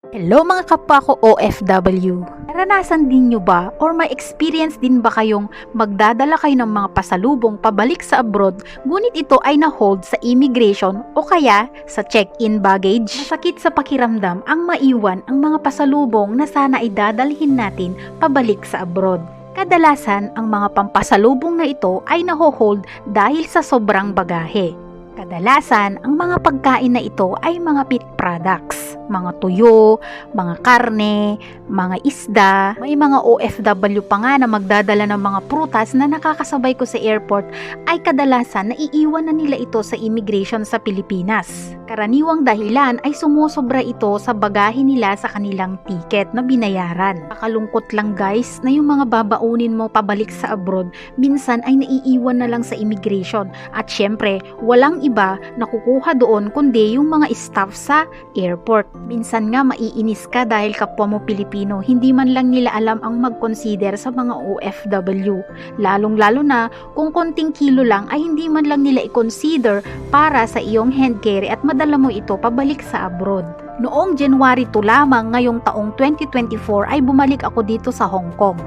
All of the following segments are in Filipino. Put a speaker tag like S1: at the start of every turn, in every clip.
S1: Hello mga kapwa ko OFW. Naranasan din nyo ba or may experience din ba kayong magdadala kayo ng mga pasalubong pabalik sa abroad ngunit ito ay na-hold sa immigration o kaya sa check-in baggage? Masakit sa pakiramdam ang maiwan ang mga pasalubong na sana ay dadalhin natin pabalik sa abroad. Kadalasan ang mga pampasalubong na ito ay na-hold dahil sa sobrang bagahe. Kadalasan, ang mga pagkain na ito ay mga meat products, mga tuyo, mga karne, mga isda. May mga OFW pa nga na magdadala ng mga prutas na nakakasabay ko sa airport ay kadalasan naiiwan na nila ito sa immigration sa Pilipinas. Karaniwang dahilan ay sumusobra ito sa bagahe nila sa kanilang ticket na binayaran. Pakalungkot lang guys na yung mga babaunin mo pabalik sa abroad minsan ay naiiwan na lang sa immigration at syempre walang iba na kukuha doon kundi yung mga staff sa airport. Minsan nga maiinis ka dahil kapwa mo Pilipino, hindi man lang nila alam ang mag-consider sa mga OFW. Lalong-lalo na kung konting kilo lang ay hindi man lang nila i-consider para sa iyong hand carry at madala mo ito pabalik sa abroad. Noong January 2 lamang ngayong taong 2024 ay bumalik ako dito sa Hong Kong.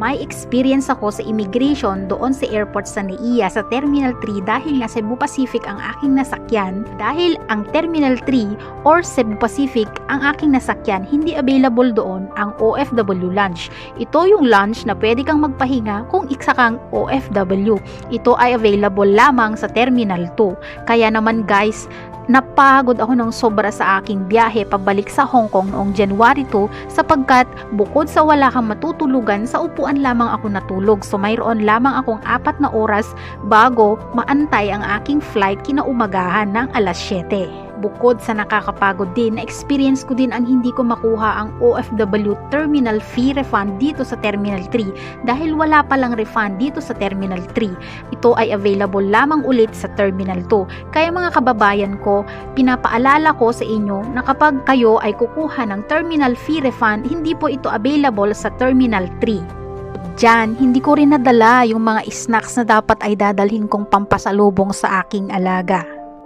S1: May experience ako sa immigration doon sa airport sa NAIA sa Terminal 3 dahil nga Cebu Pacific ang aking nasakyan. Dahil ang Terminal 3 or Cebu Pacific ang aking nasakyan, hindi available doon ang OFW lunch. Ito yung lunch na pwede kang magpahinga kung isa kang OFW. Ito ay available lamang sa Terminal 2. Kaya naman guys, napagod ako ng sobra sa aking biyahe pabalik sa Hong Kong noong January 2 sapagkat bukod sa wala kang matutulugan, sa upuan lamang ako natulog. So mayroon lamang akong 4 na oras bago maantay ang aking flight kinaumagahan ng alas 7. Bukod sa nakakapagod din, na-experience ko din ang hindi ko makuha ang OFW terminal fee refund dito sa Terminal 3 dahil wala palang refund dito sa Terminal 3. Ito ay available lamang ulit sa Terminal 2. Kaya mga kababayan ko, pinapaalala ko sa inyo na kapag kayo ay kukuha ng terminal fee refund, hindi po ito available sa Terminal 3. Diyan, hindi ko rin nadala yung mga snacks na dapat ay dadalhin kong pampasalubong sa aking alaga.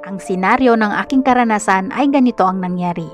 S1: Ang senaryo ng aking karanasan ay ganito ang nangyari.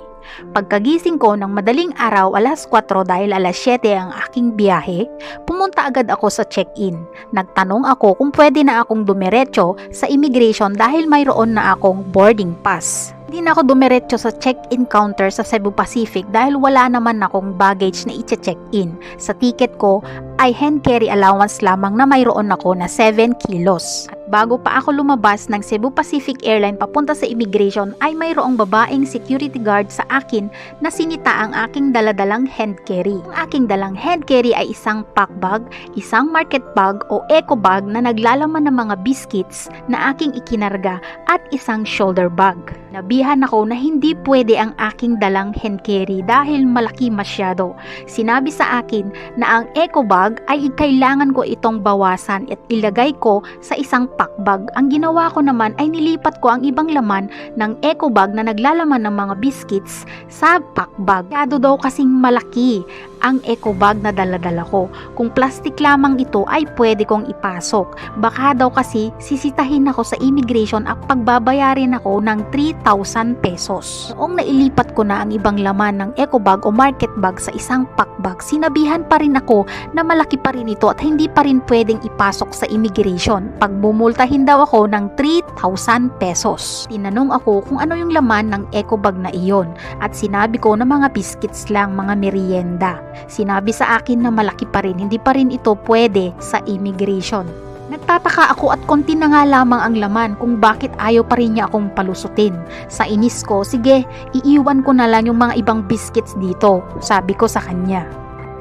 S1: Pagkagising ko ng madaling araw alas 4 dahil alas 7 ang aking biyahe, pumunta agad ako sa check-in. Nagtanong ako kung pwede na akong dumiretso sa immigration dahil mayroon na akong boarding pass. Hindi na ako dumiretso sa check-in counter sa Cebu Pacific dahil wala naman akong baggage na i-check-in. Sa ticket ko ay hand carry allowance lamang na mayroon ako na 7 kilos. At bago pa ako lumabas ng Cebu Pacific Airline papunta sa immigration ay mayroong babaeng security guard sa akin na sinita ang aking daladalang hand carry. Ang aking dalang hand carry ay isang pack bag, isang market bag o eco bag na naglalaman ng mga biscuits na aking ikinarga at isang shoulder bag. Nabihan ako na hindi pwede ang aking dalang hand carry dahil malaki masyado. Sinabi sa akin na ang eco bag ay kailangan ko itong bawasan at ilagay ko sa isang pack bag. Ang ginawa ko naman ay nilipat ko ang ibang laman ng eco bag na naglalaman ng mga biscuits sa pack bag. Kado daw kasing malaki ang eco bag na daladala ko. Kung plastic lamang ito ay pwede kong ipasok. Baka daw kasi sisitahin ako sa immigration at pagbabayarin ako ng 3,000 pesos. Noong nailipat ko na ang ibang laman ng eco bag o market bag sa isang pack bag, sinabihan pa rin ako na malaki pa rin ito at hindi pa rin pwedeng ipasok sa immigration. Pagbumultahin daw ako ng 3,000 pesos. Tinanong ako kung ano yung laman ng eco bag na iyon at sinabi ko na mga biscuits lang, mga merienda. Sinabi sa akin na malaki pa rin, hindi pa rin ito pwede sa immigration. Nagtataka ako at konti na nga lamang ang laman kung bakit ayaw pa rin niya akong palusutin. Sa inis ko, sige, iiwan ko na lang yung mga ibang biscuits dito, sabi ko sa kanya.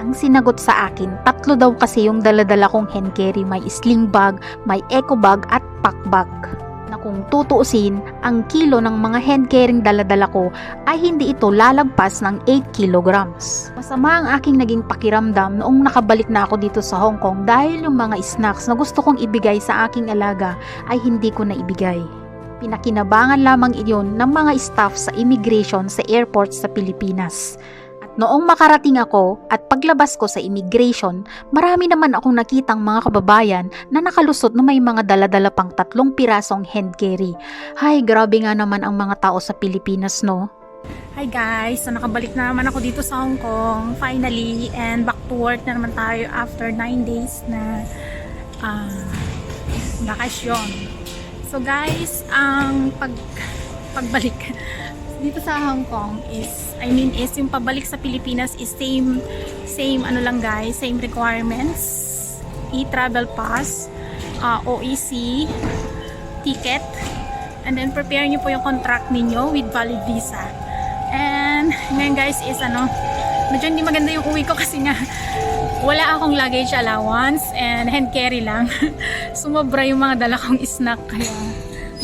S1: Ang sinagot sa akin, 3 daw kasi yung daladala kong hand carry, may sling bag, may eco bag at pack bag. Na kung tutuusin, ang kilo ng mga hand carrying daladala ko ay hindi ito lalagpas ng 8 kilograms. Masama ang aking naging pakiramdam noong nakabalik na ako dito sa Hong Kong dahil yung mga snacks na gusto kong ibigay sa aking alaga ay hindi ko na ibigay. Pinakinabangan lamang iyon ng mga staff sa immigration sa airport sa Pilipinas. Noong makarating ako at paglabas ko sa immigration, marami naman akong nakitang mga kababayan na nakalusot na may mga daladala pang 3 pirasong hand carry. Hay, grabe nga naman ang mga tao sa Pilipinas, no?
S2: Hi guys! So nakabalik na naman ako dito sa Hong Kong finally, and back to work na naman tayo after 9 days na bakasyon. So guys, ang pagbalik dito sa Hong Kong is yung pabalik sa Pilipinas is same ano lang guys, same requirements, e-travel pass, OEC ticket, and then prepare nyo po yung contract ninyo with valid visa. And ngayon guys is medyo hindi maganda yung uwi ko kasi nga wala akong luggage allowance and hand carry lang. Sumobra yung mga dala kong snack, kaya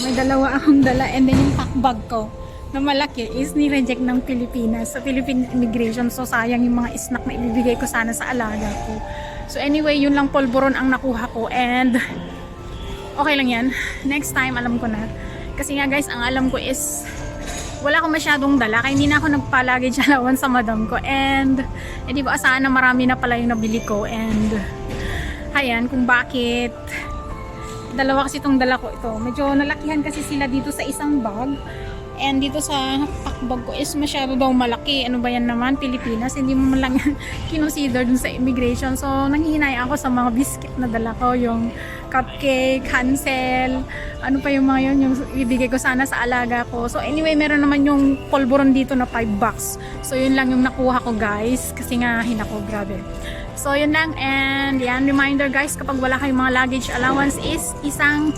S2: may dalawa akong dala, and then yung pack bag ko na malaki is ni-reject ng Pilipinas sa Philippine Immigration. So sayang yung mga snack na ibibigay ko sana sa alaga ko. So anyway, yun lang polvoron ang nakuha ko, and okay lang yan. Next time alam ko na. Kasi nga guys, ang alam ko is wala akong masyadong dala, kaya hindi na ako nagpa-luggage allowance sa madam ko, and di ba asahan na marami na pala yung nabili ko, and ayan kung bakit dalawa kasi itong dala ko. Ito medyo nalakihan kasi sila dito sa isang bag, and dito sa packbag ko is masyado daw malaki. Ano ba yan naman, Pilipinas, hindi mo lang yan kinonsider dun sa immigration. So nanghihinay ako sa mga biscuit na dala ko, yung cupcake, Hansel, ano pa yung mga yun, yung ibigay ko sana sa alaga ko. So anyway, meron naman yung polvoron dito na 5 bucks. So yun lang yung nakuha ko guys, kasi nga hinako, grabe. So yun lang, and yan, reminder guys, kapag wala kayong mga luggage allowance is isang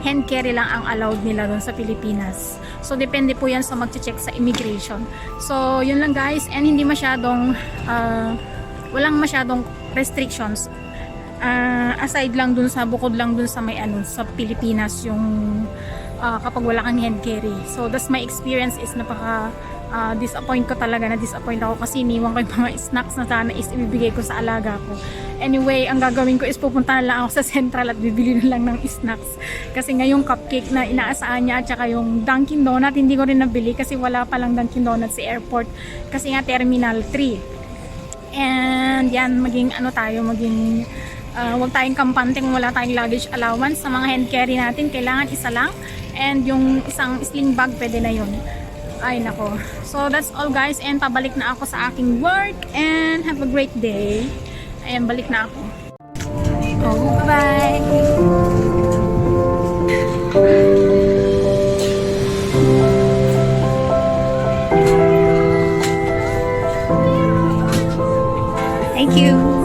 S2: hand carry lang ang allowed nila doon sa Pilipinas. So depende po yan sa magche-check sa immigration. So yun lang guys, and hindi masyadong walang masyadong restrictions. Aside lang dun sa, bukod lang dun sa may sa Pilipinas yung kapag wala kang hand carry. So that's my experience is napaka disappoint ako kasi iniwan ko yung mga snacks na sana is ibibigay ko sa alaga ko. Anyway, ang gagawin ko is pupunta na lang ako sa Central at bibili na lang ng snacks, kasi nga yung cupcake na inaasahan niya at saka yung Dunkin Donut hindi ko rin nabili kasi wala palang Dunkin Donut sa airport kasi nga Terminal 3. And yan, maging wag tayong kampante kung wala tayong luggage allowance. Sa mga hand carry natin kailangan isa lang, and yung isang sling bag pwede na yun. Ay nako. So that's all guys, and pabalik na ako sa aking work, and have a great day. Ayan, balik na ako. Oh, bye-bye. Thank you.